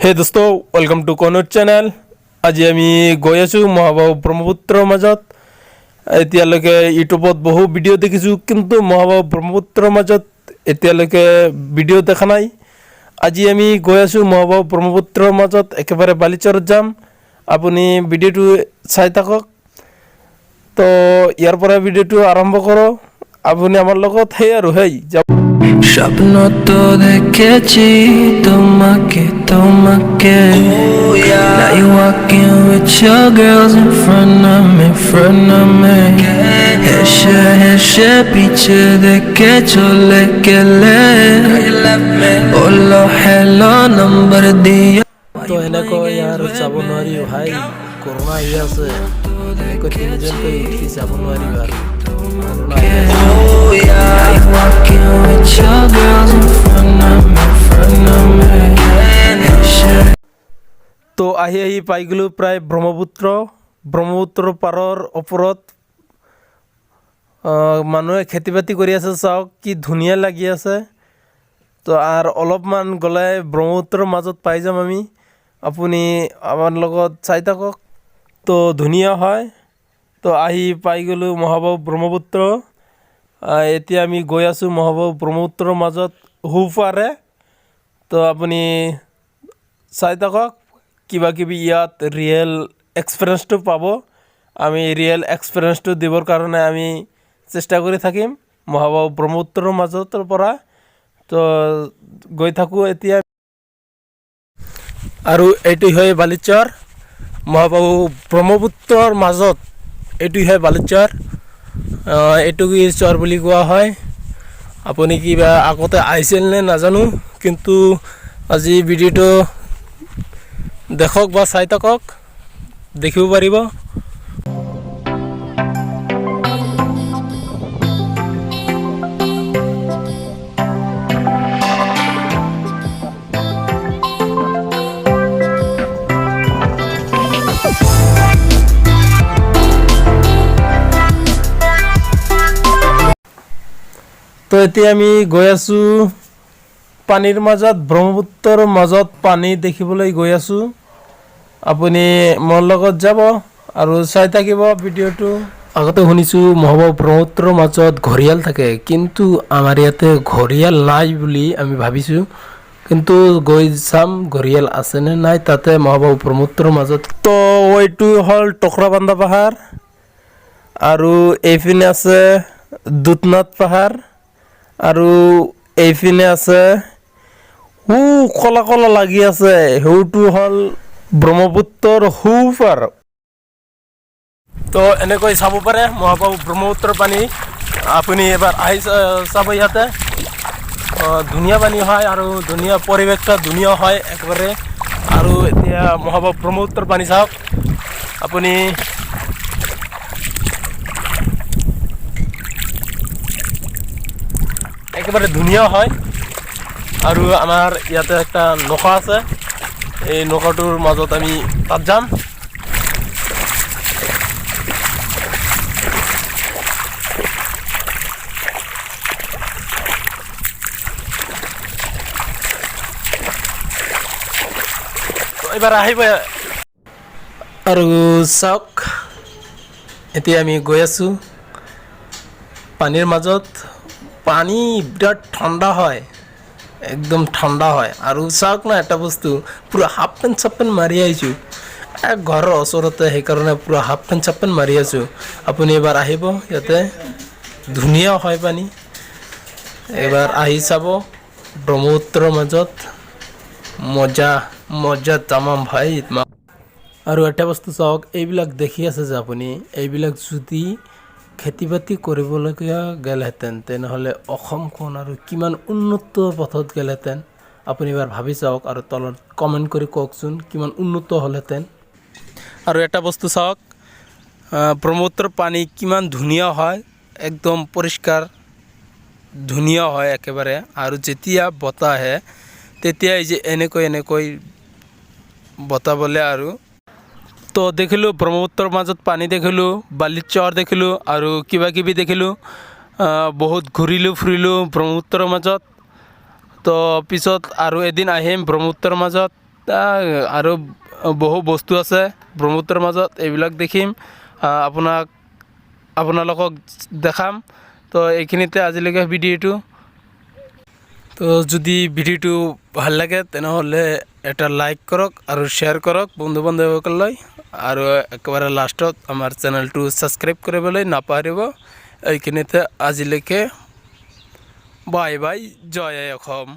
হে দোস্ত, welcome to Connaught channel. আজি আমি গৈ আছোঁ মহাবাহু ব্ৰহ্মপুত্ৰৰ মাজত। এতিয়ালৈকে ইউটিউবত বহু ভিডিঅ' দেখিছোঁ, কিন্তু মহাবাহু ব্ৰহ্মপুত্ৰৰ মাজত এতিয়ালৈকে ভিডিঅ' দেখা নাই। আজি আমি গৈ আছোঁ মহাবাহু ব্ৰহ্মপুত্ৰৰ মাজত, একেবাৰে বালিচৰত যাম। আপুনি ভিডিঅ'টো চাই থাকক। তো ইয়াৰ পৰা ভিডিঅ'টো আৰম্ভ কৰোঁ। আপুনি আমাৰ লগত আৰু যাব। স্বপ্ন তো দেখেছি তোমাকে তোমাকে Now you walking with your girls in front of me হেসে হেসে পিছে দেখে চলে গেলে বললো হেলো নম্বর দিয়ে তো এনেকৈ আৰু যাব নোৱাৰি ভাই, কৰোণা আহি আছে। এনেকৈ তিনিজনকৈ উঠি যাব নোৱাৰি আৰু কৰোণা আহি আছে। Now you walking with your girls in front of me হেসে তো আহি পাই গ'লোঁ প্ৰায় ব্ৰহ্মপুত্ৰৰ পাৰৰ ওপৰত। মানুহে খেতি বাতি কৰি আছে, চাওক কি ধুনীয়া লাগি আছে। তো আৰু অলপমান গ'লে ব্ৰহ্মপুত্ৰৰ মাজত পাই যাম আমি। আপুনি আমাৰ লগত চাই থাকক। তো ধুনীয়া হয়। তো আহি পাই গ'লোঁ মহাবাহু ব্ৰহ্মপুত্ৰ। এতিয়া আমি গৈ আছোঁ মহাবাহু ব্ৰহ্মপুত্ৰৰ মাজত সোঁফালে। তো আপুনি চাই থাকক, কিবা কিবি ইয়াত ৰিয়েল এক্সপিৰিয়েঞ্চটো পাব। আমি ৰিয়েল এক্সপিৰিয়েঞ্চটো দিবৰ কাৰণে আমি চেষ্টা কৰি থাকিম মহাবাহু ব্ৰহ্মপুত্ৰৰ মাজৰ পৰা। তো গৈ থাকোঁ এতিয়া। আৰু এইটো হয় বালিচৰ, মহাবাহু ব্ৰহ্মপুত্ৰৰ মাজত এইটো হয় বালিচৰ। এইটো কি চৰ বুলি কোৱা হয়। আপুনি কিবা আগতে আহিছিল নে নাজানো, কিন্তু আজি ভিডিঅ'টো দেখক বা চাই থাকক, দেখিব পাৰিব। তো এতিয়া আমি গৈ আছোঁ পানীৰ মাজত, ব্ৰহ্মপুত্ৰৰ মাজত পানী দেখিবলৈ গৈ আছোঁ। আপুনি মোৰ লগত যাব আৰু চাই থাকিব ভিডিঅ'টো। আগতে শুনিছোঁ মহাবাহু ব্ৰহ্মপুত্ৰৰ মাজত ঘৰিয়াল থাকে, কিন্তু আমাৰ ইয়াতে ঘৰিয়াল নাই বুলি আমি ভাবিছোঁ। কিন্তু গৈ চাম ঘৰিয়াল আছেনে নাই তাতে মহাবাহু ব্ৰহ্মপুত্ৰৰ মাজত। তো এইটো হ'ল টকৰাবান্ধা পাহাৰ, আৰু এইপিনে আছে দুধনৈ পাহাৰ, আৰু এইপিনে আছে কলা কলা লাগি আছে, সেইটো হ'ল ব্ৰহ্মপুত্ৰৰ সোঁপাৰ। তো এনেকৈ চাব পাৰে মহাবাহু ব্ৰহ্মপুত্ৰৰ পানী। আপুনি এবাৰ আহি চাব, ইয়াতে ধুনীয়া পানী হয় আৰু ধুনীয়া পৰিৱেশটা ধুনীয়া হয় একেবাৰে। আৰু এতিয়া মহাবাহু ব্ৰহ্মপুত্ৰৰ পানী চাওক আপুনি। একেবাৰে ধুনীয়া হয়। আৰু আমাৰ ইয়াতে একটা নৌকা আছে, এই নৌকাটোৰ মাজত আমি তাত যাম। এবাৰ আহিব আৰু চাওক, এতিয়া আমি গৈ আছোঁ পানীৰ মাজত। পানী বিৰাট ঠাণ্ডা হয়, একদম ঠাণ্ডা হয়। আৰু চাওক না এটা বস্তু, পূৰা হাফ পেণ্ট মাৰি আহিছোঁ ঘৰৰ ওচৰতে, সেইকাৰণে পূৰা হাফ পেণ্ট মাৰি আছোঁ। আপুনি এবাৰ আহিব, ইয়াতে ধুনীয়া হয় পানী। এবাৰ আহি চাব ব্ৰহ্মপুত্ৰৰ মাজত, মজা তামাম ভাই। আৰু এটা বস্তু চাওক, এইবিলাক দেখি আছে যে আপুনি, এইবিলাক যদি খেতি বাতি কৰিবলগীয়া গ'লহেঁতেন, তেনেহ'লে অসমখন আৰু কিমান উন্নত পথত গ'লহেঁতেন। আপুনি এবাৰ ভাবি চাওক আৰু তলত কমেণ্ট কৰি কওকচোন কিমান উন্নত হ'লহেঁতেন। আৰু এটা বস্তু চাওক, ব্ৰহ্মপুত্ৰৰ পানী কিমান ধুনীয়া হয়, একদম পৰিষ্কাৰ ধুনীয়া হয় একেবাৰে। আৰু যেতিয়া বতাহ আহে, তেতিয়া এই যে এনেকৈ বতাহ বলে। আৰু তো দেখিলোঁ ব্ৰহ্মপুত্ৰৰ মাজত পানী দেখিলোঁ, বালিচৰ দেখিলোঁ, আৰু কিবা কিবি দেখিলোঁ। বহুত ঘূৰিলোঁ ফুৰিলোঁ ব্ৰহ্মপুত্ৰৰ মাজত। তো পিছত আৰু এদিন আহিম ব্ৰহ্মপুত্ৰৰ মাজত। আৰু বহু বস্তু আছে ব্ৰহ্মপুত্ৰৰ মাজত, এইবিলাক দেখিম, আপোনালোকক দেখাম। তো এইখিনিতে আজিলৈকে ভিডিঅ'টো। তো যদি ভিডিঅ'টো ভাল লাগে তেনেহ'লে এটা লাইক কৰক আৰু শ্বেয়াৰ কৰক বন্ধু বান্ধৱীসকললৈ, আৰু একেবাৰে লাষ্টত আমাৰ চেনেলটো ছাবস্ক্ৰাইব কৰিবলৈ নাপাহৰিব। এইখিনিতে আজিলৈকে বাই বাই, জয় অসম।